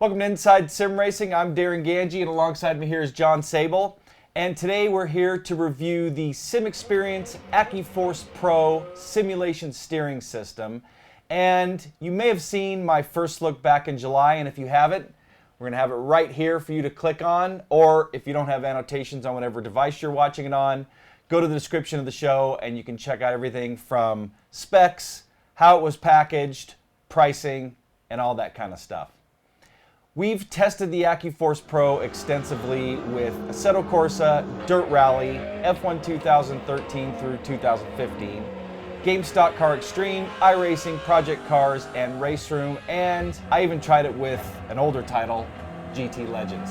Welcome to Inside Sim Racing. I'm Darren Ganji, and alongside me here is John Sable. And today we're here to review the SimXperience AccuForce Pro simulation steering system. And you may have seen my first look back in July, and if you haven't, we're going to have it right here for you to click on. Or if you don't have annotations on whatever device you're watching it on, go to the description of the show and you can check out everything from specs, how it was packaged, pricing, and all that kind of stuff. We've tested the AccuForce Pro extensively with Assetto Corsa, Dirt Rally, F1 2013 through 2015, GameStop Car Extreme, iRacing, Project Cars, and Race Room, and I even tried it with an older title, GT Legends.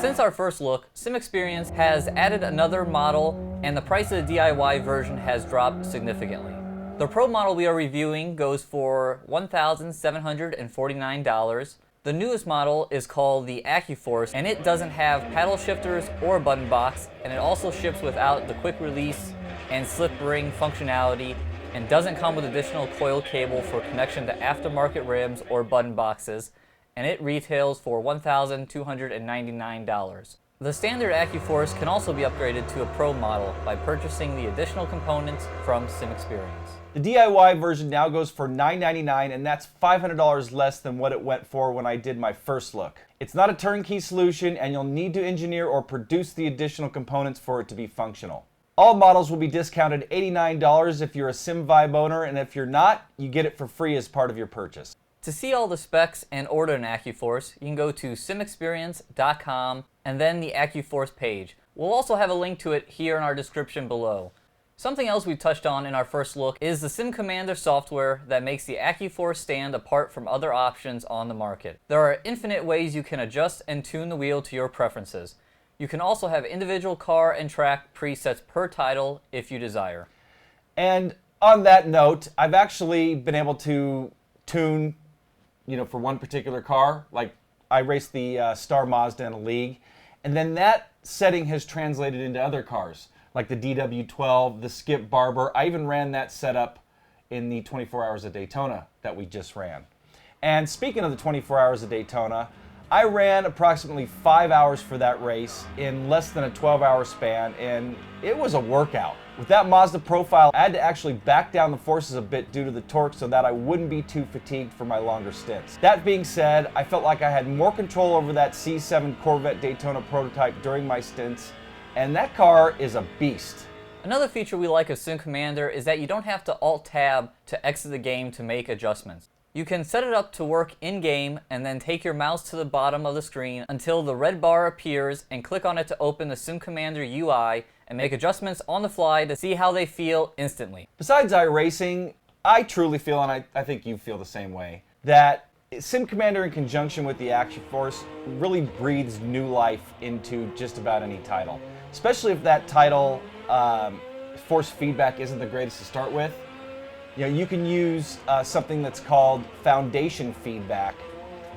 Since our first look, SimXperience has added another model, and the price of the DIY version has dropped significantly. The Pro model we are reviewing goes for $1,749. The newest model is called the AccuForce, and it doesn't have paddle shifters or button box, and it also ships without the quick release and slip ring functionality, and doesn't come with additional coil cable for connection to aftermarket rims or button boxes, and it retails for $1,299. The standard AccuForce can also be upgraded to a Pro model by purchasing the additional components from SimXperience. The DIY version now goes for $999, and that's $500 less than what it went for when I did my first look. It's not a turnkey solution, and you'll need to engineer or produce the additional components for it to be functional. All models will be discounted $89 if you're a SimVibe owner, and if you're not, you get it for free as part of your purchase. To see all the specs and order an AccuForce, you can go to SimXperience.com and then the AccuForce page. We'll also have a link to it here in our description below. Something else we touched on in our first look is the SimCommander software that makes the AccuForce stand apart from other options on the market. There are infinite ways you can adjust and tune the wheel to your preferences. You can also have individual car and track presets per title if you desire. And on that note, I've actually been able to tune, for one particular car. Like I raced the Star Mazda in a league, and then that setting has translated into other cars, like the DW12, the Skip Barber. I even ran that setup in the 24 Hours of Daytona that we just ran. And speaking of the 24 Hours of Daytona, I ran approximately 5 hours for that race in less than a 12-hour span, and it was a workout. With that Mazda profile, I had to actually back down the forces a bit due to the torque so that I wouldn't be too fatigued for my longer stints. That being said, I felt like I had more control over that C7 Corvette Daytona prototype during my stints, and that car is a beast. Another feature we like of SimCommander is that you don't have to Alt-Tab to exit the game to make adjustments. You can set it up to work in-game and then take your mouse to the bottom of the screen until the red bar appears and click on it to open the SimCommander UI and make adjustments on the fly to see how they feel instantly. Besides iRacing, I truly feel, and I think you feel the same way, that SimCommander in conjunction with the AccuForce really breathes new life into just about any title. Especially if that title force feedback isn't the greatest to start with. You can use something that's called foundation feedback,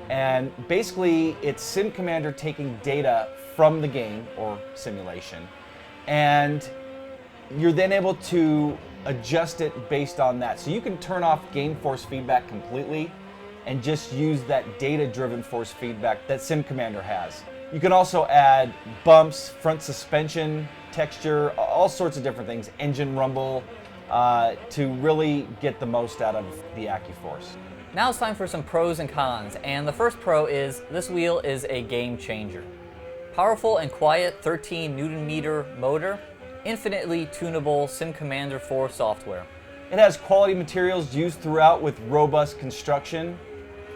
and basically it's SimCommander taking data from the game or simulation, and you're then able to adjust it based on that. So you can turn off game force feedback completely and just use that data-driven force feedback that SimCommander has. You can also add bumps, front suspension, texture, all sorts of different things, engine rumble, to really get the most out of the AccuForce. Now it's time for some pros and cons, and the first pro is this wheel is a game changer. Powerful and quiet 13 Nm motor, infinitely tunable SimCommander 4 software. It has quality materials used throughout with robust construction.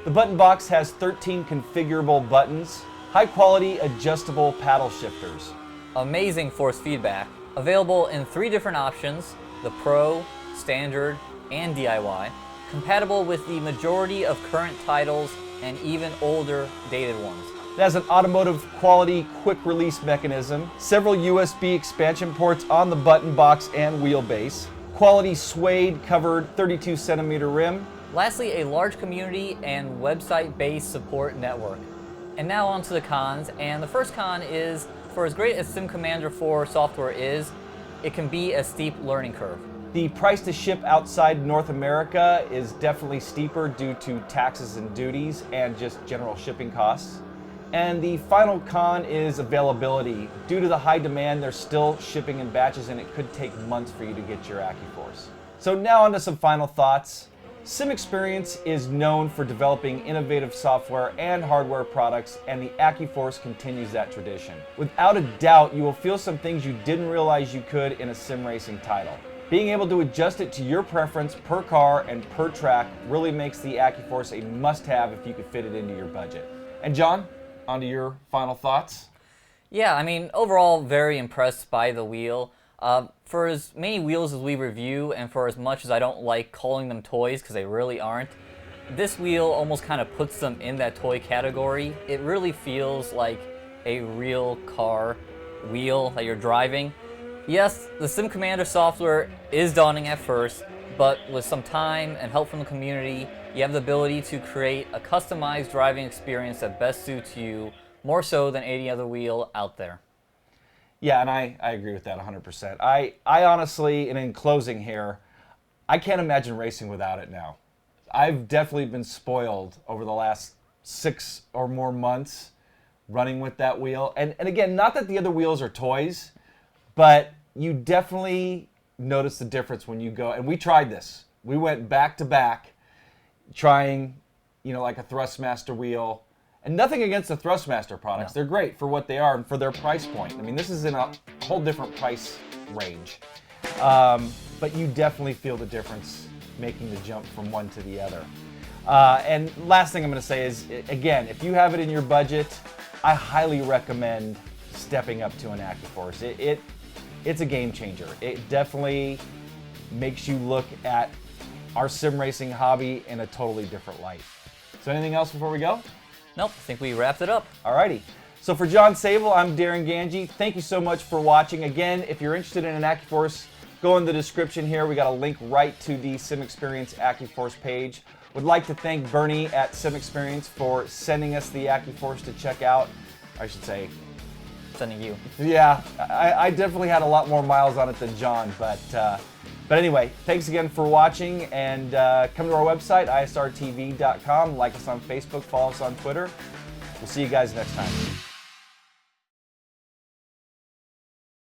The button box has 13 configurable buttons, high quality adjustable paddle shifters. Amazing force feedback, available in 3 different options, the Pro, Standard, and DIY, compatible with the majority of current titles and even older dated ones. It has an automotive quality quick release mechanism, several USB expansion ports on the button box and wheelbase, quality suede covered 32 centimeter rim. Lastly, a large community and website-based support network. And now on to the cons, and the first con is, for as great as SimCommander 4 software is, it can be a steep learning curve. The price to ship outside North America is definitely steeper due to taxes and duties and just general shipping costs. And the final con is availability. Due to the high demand, they're still shipping in batches and it could take months for you to get your AccuForce. So now on to some final thoughts. SimXperience is known for developing innovative software and hardware products, and the AccuForce continues that tradition. Without a doubt, you will feel some things you didn't realize you could in a sim racing title. Being able to adjust it to your preference per car and per track really makes the AccuForce a must-have if you could fit it into your budget. And John, on to your final thoughts. Yeah, I mean, overall, very impressed by the wheel. For as many wheels as we review, and for as much as I don't like calling them toys, because they really aren't, this wheel almost kind of puts them in that toy category. It really feels like a real car wheel that you're driving. Yes, the Sim Commander software is daunting at first, but with some time and help from the community, you have the ability to create a customized driving experience that best suits you, more so than any other wheel out there. Yeah, and I agree with that 100%. I honestly, and in closing here, I can't imagine racing without it now. I've definitely been spoiled over the last 6 or more months running with that wheel. And again, not that the other wheels are toys, but you definitely notice the difference when you go, and we tried this. We went back to back trying, like a Thrustmaster wheel. And nothing against the Thrustmaster products. No. They're great for what they are and for their price point. I mean, this is in a whole different price range. But you definitely feel the difference making the jump from one to the other. And last thing I'm going to say is, again, if you have it in your budget, I highly recommend stepping up to an AccuForce. It's a game changer. It definitely makes you look at our sim racing hobby in a totally different light. So anything else before we go? Nope, I think we wrapped it up. Alrighty. So for John Sable, I'm Darren Ganji. Thank you so much for watching. Again, if you're interested in an AccuForce, go in the description here. We got a link right to the SimXperience AccuForce page. Would like to thank Bernie at SimXperience for sending us the AccuForce to check out. I should say, Sending you. yeah, I definitely had a lot more miles on it than John, but anyway, thanks again for watching, and come to our website, isrtv.com, like us on Facebook, follow us on Twitter. We'll see you guys next time.